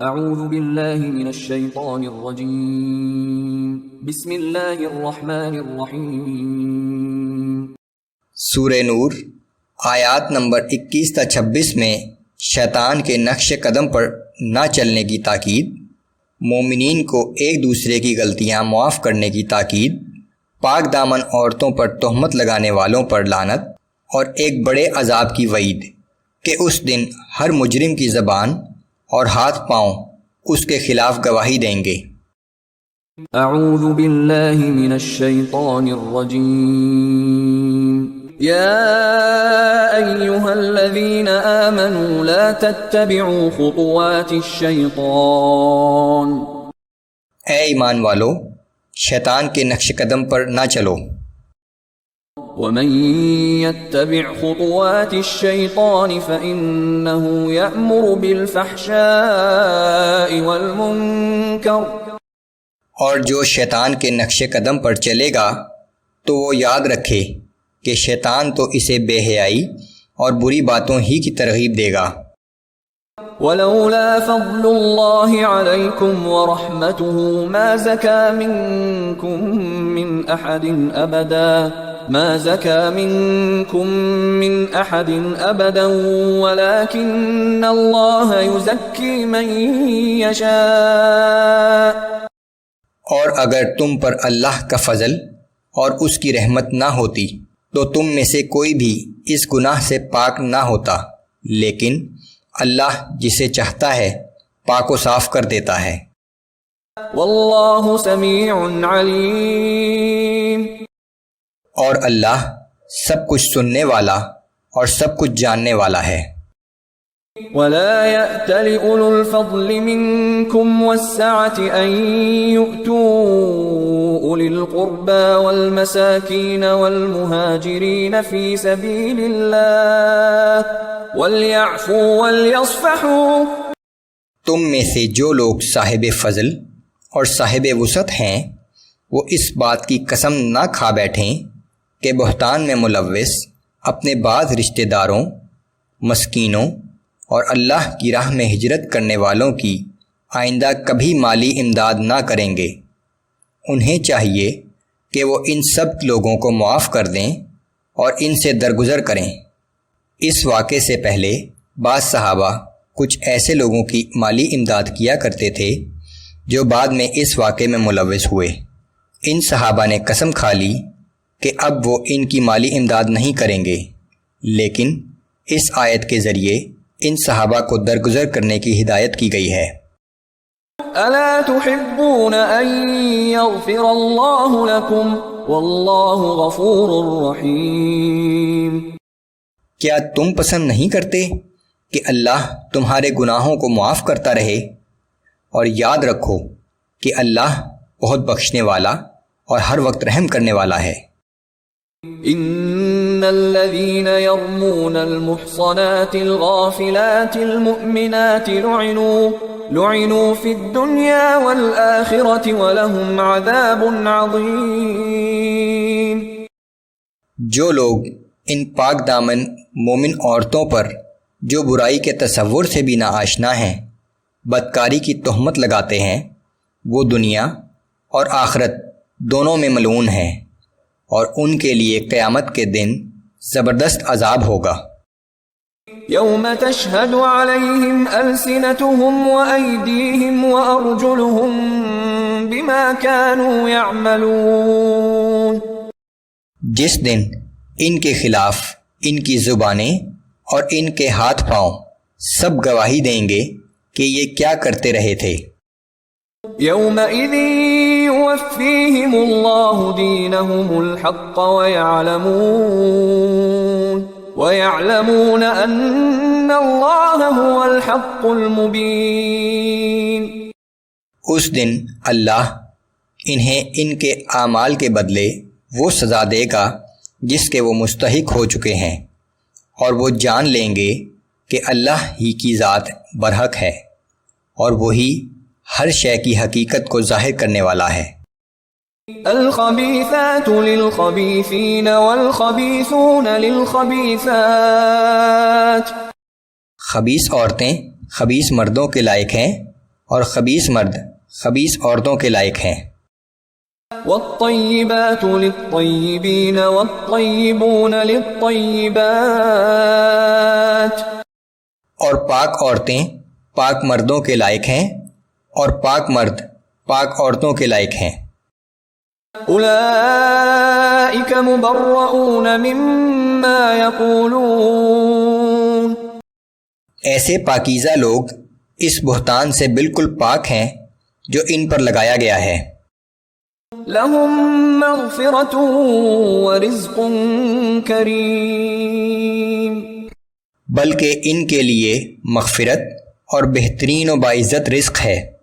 اعوذ باللہ من الشیطان الرجیم بسم اللہ الرحمن الرحیم۔ سورہ نور آیات نمبر 21 تا 26 میں شیطان کے نقش قدم پر نہ چلنے کی تاکید، مومنین کو ایک دوسرے کی غلطیاں معاف کرنے کی تاکید، پاک دامن عورتوں پر تہمت لگانے والوں پر لعنت اور ایک بڑے عذاب کی وعید کہ اس دن ہر مجرم کی زبان اور ہاتھ پاؤں اس کے خلاف گواہی دیں گے۔ اعوذ باللہ من الشیطان الرجیم۔ یا ایہا الذین آمنوا لا تتبعوا خطوات الشیطان۔ اے ایمان والو، شیطان کے نقش قدم پر نہ چلو۔ ومن يتبع خطوات الشيطان فإنه يأمر بالفحشاء والمنكر۔ اور جو شیطان کے نقش قدم پر چلے گا تو وہ یاد رکھے کہ شیطان تو اسے بے حیائی اور بری باتوں ہی کی ترغیب دے گا۔ ولولا فضل الله عليكم ورحمته ما زكى منكم من أحد أبدا ولكن الله يزكي من يشاء۔ اور اگر تم پر اللہ کا فضل اور اس کی رحمت نہ ہوتی تو تم میں سے کوئی بھی اس گناہ سے پاک نہ ہوتا، لیکن اللہ جسے چاہتا ہے پاک و صاف کر دیتا ہے۔ واللہ سمیع علیم۔ اور اللہ سب کچھ سننے والا اور سب کچھ جاننے والا ہے۔ ولا يأتل أولو الفضل منكم والسعة أن يؤتوا أولي القربى والمساكين والمهاجرين في سبيل الله وليعفوا وليصفحوا۔ تم میں سے جو لوگ صاحب فضل اور صاحب وسعت ہیں وہ اس بات کی قسم نہ کھا بیٹھیں کہ بہتان میں ملوث اپنے بعض رشتہ داروں، مسکینوں اور اللہ کی راہ میں ہجرت کرنے والوں کی آئندہ کبھی مالی امداد نہ کریں گے۔ انہیں چاہیے کہ وہ ان سب لوگوں کو معاف کر دیں اور ان سے درگزر کریں۔ اس واقعے سے پہلے بعض صحابہ کچھ ایسے لوگوں کی مالی امداد کیا کرتے تھے جو بعد میں اس واقعے میں ملوث ہوئے۔ ان صحابہ نے قسم کھا لی کہ اب وہ ان کی مالی امداد نہیں کریں گے، لیکن اس آیت کے ذریعے ان صحابہ کو درگزر کرنے کی ہدایت کی گئی ہے۔ الا تحبون ان یغفر اللہ لکم واللہ غفور رحیم۔ کیا تم پسند نہیں کرتے کہ اللہ تمہارے گناہوں کو معاف کرتا رہے؟ اور یاد رکھو کہ اللہ بہت بخشنے والا اور ہر وقت رحم کرنے والا ہے۔ ان الذين يرمون المحصنات الغافلات المؤمنات لعنوا في الدنيا والآخرة ولهم عذاب عظيم۔ جو لوگ ان پاک دامن مومن عورتوں پر جو برائی کے تصور سے بھی نہ آشنا ہیں بدکاری کی تہمت لگاتے ہیں، وہ دنیا اور آخرت دونوں میں ملعون ہیں، اور ان کے لیے قیامت کے دن زبردست عذاب ہوگا۔ یوم تشہد علیہم السنتہم وایدیہم وارجلہم بما كانوا یعملون۔ جس دن ان کے خلاف ان کی زبانیں اور ان کے ہاتھ پاؤں سب گواہی دیں گے کہ یہ کیا کرتے رہے تھے۔ یومئذ یوفیہم اللہ دینہم الحق ویعلمون ان اللہ هو الحق المبین۔ اس دن اللہ انہیں ان کے اعمال کے بدلے وہ سزا دے گا جس کے وہ مستحق ہو چکے ہیں، اور وہ جان لیں گے کہ اللہ ہی کی ذات برحق ہے اور وہی ہر شے کی حقیقت کو ظاہر کرنے والا ہے۔ الخبیثات للخبیثین والخبیثون للخبیثات۔ خبیث عورتیں خبیث مردوں کے لائق ہیں اور خبیث مرد خبیث عورتوں کے لائق ہیں۔ والطيبات للطيبين والطيبون للطيبات اور پاک عورتیں پاک مردوں کے لائق ہیں اور پاک مرد پاک عورتوں کے لائق ہیں۔ أولئك مبرؤون مما يقولون ایسے پاکیزہ لوگ اس بہتان سے بالکل پاک ہیں جو ان پر لگایا گیا ہے۔ لهم مغفرة ورزق کریم بلکہ ان کے لیے مغفرت اور بہترین و باعزت رزق ہے۔